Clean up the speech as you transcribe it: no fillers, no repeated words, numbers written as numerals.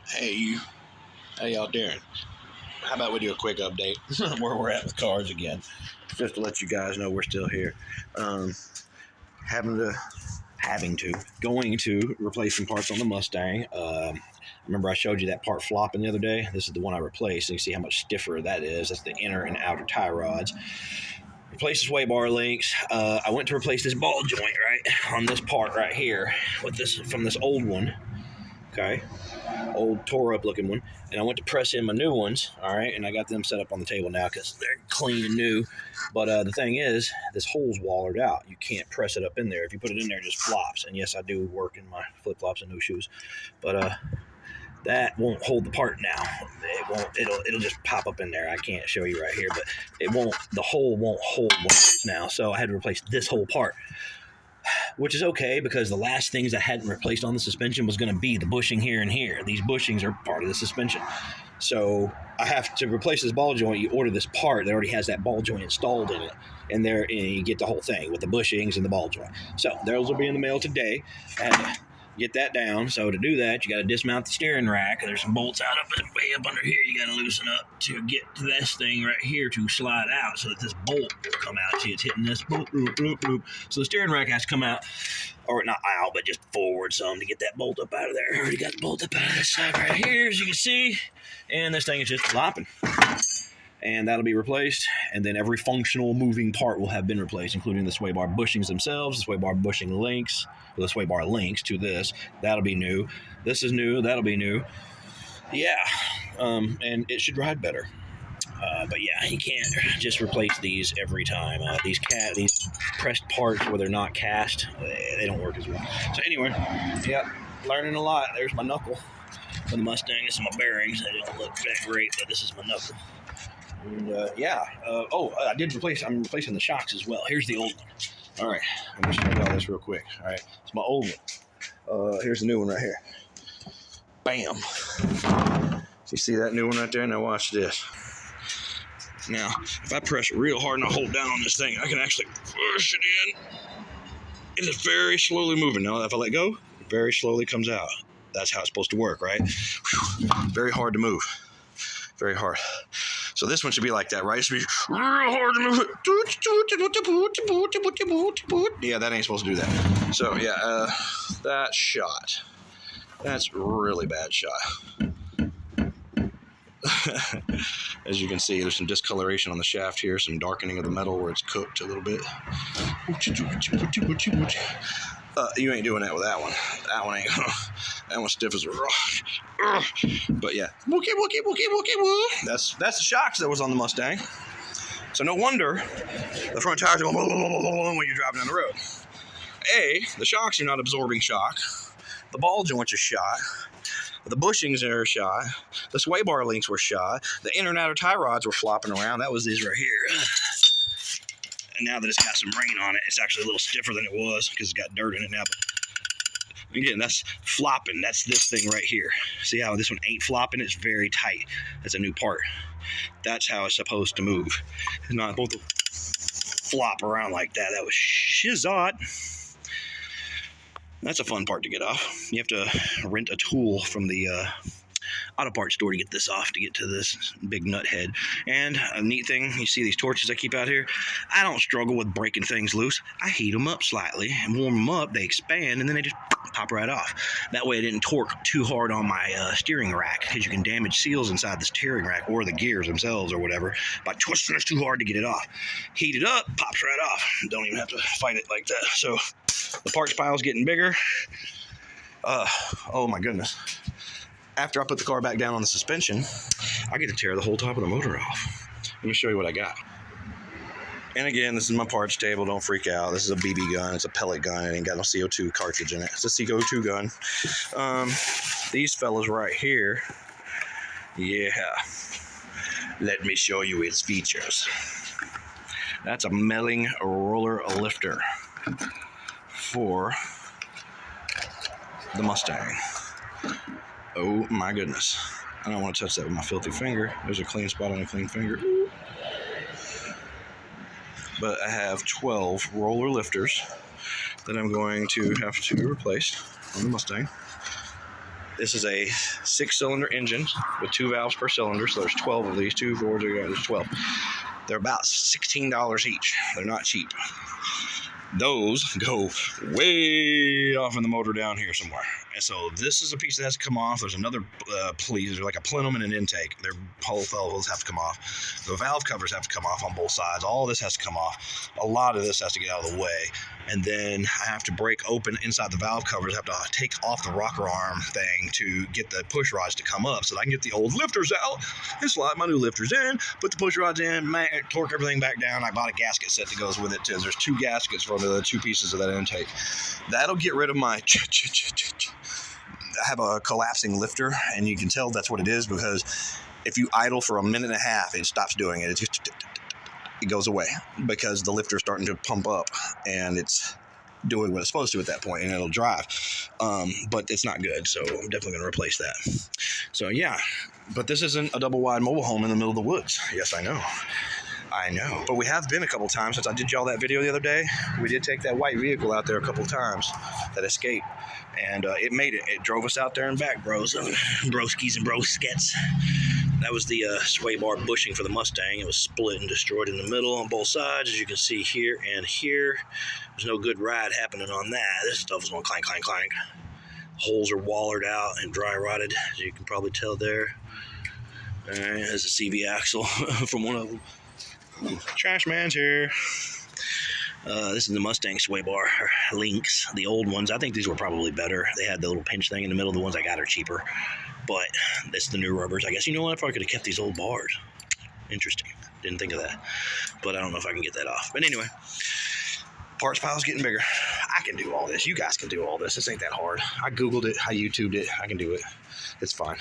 Hey you, how y'all doing? How about we do a quick update where we're at with cars again, just to let you guys know we're still here. Um, going to replace some parts on the Mustang. Remember I showed you that part flopping the other day? This is the one I replaced, and you see how much stiffer that is. That's the inner and outer tie rods. Replace the sway bar links. I went to replace this ball joint right on this part right here with this from this old one. Okay, old tore up looking one, and I went to press in my new ones. All right, and I got them set up on the table now because they're clean and new. But the thing is, this hole's wallered out. You can't press it up in there. If you put it in there, it just flops. And yes, I do work in my flip flops and no shoes, but that won't hold the part now. It won't. It'll just pop up in there. I can't show you right here, but it won't. The hole won't hold one of these now. So I had to replace this whole part, which is okay because the last things I hadn't replaced on the suspension was going to be the bushing here and here. These bushings are part of the suspension. So I have to replace this ball joint. You order this part that already has that ball joint installed in it. And there and you get the whole thing with the bushings and the ball joint. So those will be in the mail today. I had to get that down. So to do that, you got to dismount the steering rack. There's some bolts out way up under here. You got to loosen up to get to this thing right here to slide out so that this bolt will come out. See, it's hitting this bolt. So the steering rack has to come out, or not out, but just forward some to get that bolt up out of there. I already got the bolt up out of this side right here, as you can see. And this thing is just flopping. And that'll be replaced, and then every functional moving part will have been replaced, including the sway bar bushings themselves, the sway bar bushing links, the sway bar links to this. That'll be new. This is new. That'll be new. Yeah, and it should ride better. But yeah, you can't just replace these every time. These pressed parts where they're not cast, they don't work as well. So anyway, yeah, learning a lot. There's my knuckle for the Mustang. This is my bearings. They don't look that great, but this is my knuckle. And I'm replacing the shocks as well. Here's the old one. All right, I'm just going to show y'all this real quick. All right, it's my old one. Here's the new one right here. Bam. So you see that new one right there? Now watch this. Now, if I press real hard and I hold down on this thing, I can actually push it in. It is very slowly moving. Now, if I let go, it very slowly comes out. That's how it's supposed to work, right? Whew. Very hard to move. Very hard. So this one should be like that, right? It should be real hard to move it. Yeah, that ain't supposed to do that. So yeah, that shot. That's a really bad shot. As you can see, there's some discoloration on the shaft here, some darkening of the metal where it's cooked a little bit. You ain't doing that with that one. That one ain't. That one's stiff as a rock. But yeah, that's the shocks that was on the Mustang. So no wonder the front tires are going when you're driving down the road. The shocks are not absorbing shock. The ball joints are shot. The bushings are shot. The sway bar links were shot. The inner and outer tie rods were flopping around. That was these right here. And now that it's got some rain on it, it's actually a little stiffer than it was because it's got dirt in it now. But again, that's flopping. That's this thing right here. See how this one ain't flopping? It's very tight. That's a new part. That's how it's supposed to move. It's not supposed to flop around like that. That was shizot. That's a fun part to get off. You have to rent a tool from the auto parts store to get this off, to get to this big nut head. And a neat thing, you see these torches I keep out here? I don't struggle with breaking things loose. I heat them up slightly and warm them up. They expand and then they just pop right off. That way I didn't torque too hard on my steering rack, because you can damage seals inside the steering rack or the gears themselves or whatever by twisting this too hard to get it off. Heat it up, pops right off. Don't even have to fight it like that. So the parts pile's getting bigger. Oh my goodness. After I put the car back down on the suspension, I get to tear the whole top of the motor off. Let me show you what I got. And again, this is my parts table. Don't freak out. This is a BB gun. It's a pellet gun. It ain't got no CO2 cartridge in it. It's a CO2 gun. These fellas right here. Yeah. Let me show you its features. That's a milling roller lifter for the Mustang. Oh my goodness. I don't want to touch that with my filthy finger. There's a clean spot on a clean finger. But I have 12 roller lifters that I'm going to have to replace on the Mustang. This is a 6-cylinder engine with 2 valves per cylinder, so there's 12 of these. 2, 4, there's 12. They're about $16 each. They're not cheap. Those go way off in the motor down here somewhere. And so this is a piece that has to come off. There's another there's like a plenum and an intake. Their whole fellows have to come off. The valve covers have to come off on both sides. All this has to come off. A lot of this has to get out of the way. And then I have to break open inside the valve covers. I have to take off the rocker arm thing to get the push rods to come up so that I can get the old lifters out and slide my new lifters in, put the push rods in, torque everything back down. I bought a gasket set that goes with it too. There's 2 gaskets for the 2 pieces of that intake. That'll get rid of my I have a collapsing lifter, and you can tell that's what it is because if you idle for a minute and a half, it stops doing it. It goes away because the lifter is starting to pump up and it's doing what it's supposed to at that point, and it'll drive. But it's not good, so I'm definitely going to replace that. So yeah, but this isn't a double wide mobile home in the middle of the woods. Yes, I know. But we have been a couple times since I did y'all that video the other day. We did take that white vehicle out there a couple times, that Escape, and it made it. It drove us out there and back, bros, broskies and broskets. That was the sway bar bushing for the Mustang. It was split and destroyed in the middle on both sides, as you can see here and here. There's no good ride happening on that. This stuff is going clank, clank, clank. Holes are wallered out and dry rotted, as you can probably tell there. All right, there's a CV axle from one of them. Trash man's here. This is the Mustang sway bar links, the old ones. I think these were probably better. They had the little pinch thing in the middle. The ones I got are cheaper, but it's the new rubbers. I guess, you know what, I probably could have kept these old bars. Interesting. Didn't think of that, but I don't know if I can get that off. But anyway, parts pile's getting bigger. I can do all this. You guys can do all this. This ain't that hard. I Googled it. I YouTubed it. I can do it. It's fine.